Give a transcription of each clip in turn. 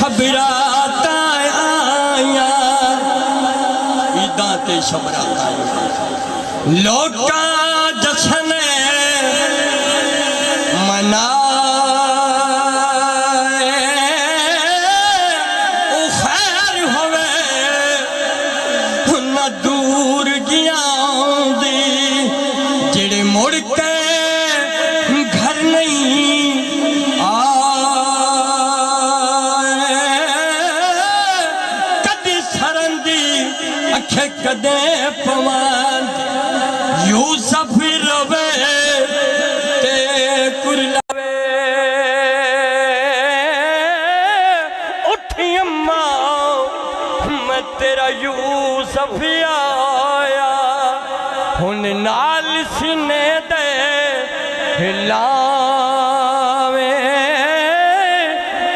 شبرات آیا عیداں تے شبرات آیا لوکا جشن منا کدے پوان یوسف روے تے کرلاوے اٹھی اماں میں تیرا یوسف آیا ہن نال سینے دے ہلاوے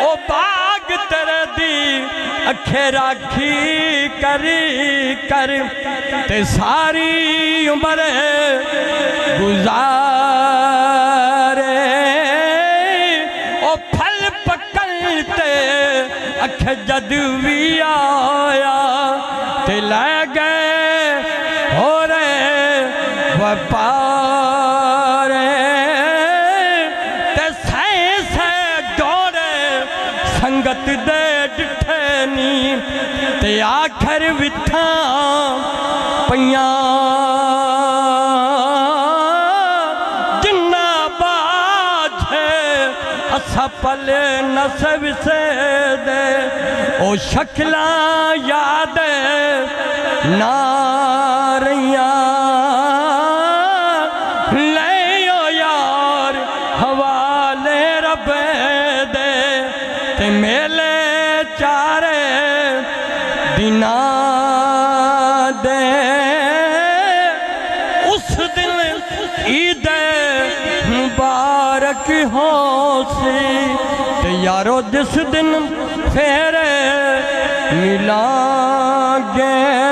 او باغ تیرے دی اکھے راکھی کری کر تے ساری عمر گزارے او پھل پکڑتے اکھ جد بھی آیا تے لے گئے ہو رہے وپارے تے سے دوڑے سنگت دے ڈٹھنی تے آخر وتھاں پیاں جنہ باجھے اسا پلے نسب سے دے او شکلاں یاد نہ رہیاں لے او یار حوالے رب دے تے میلے چارے دینا دے اس دن عید مبارک ہو سی تے یارو جس دن پھر ملان گے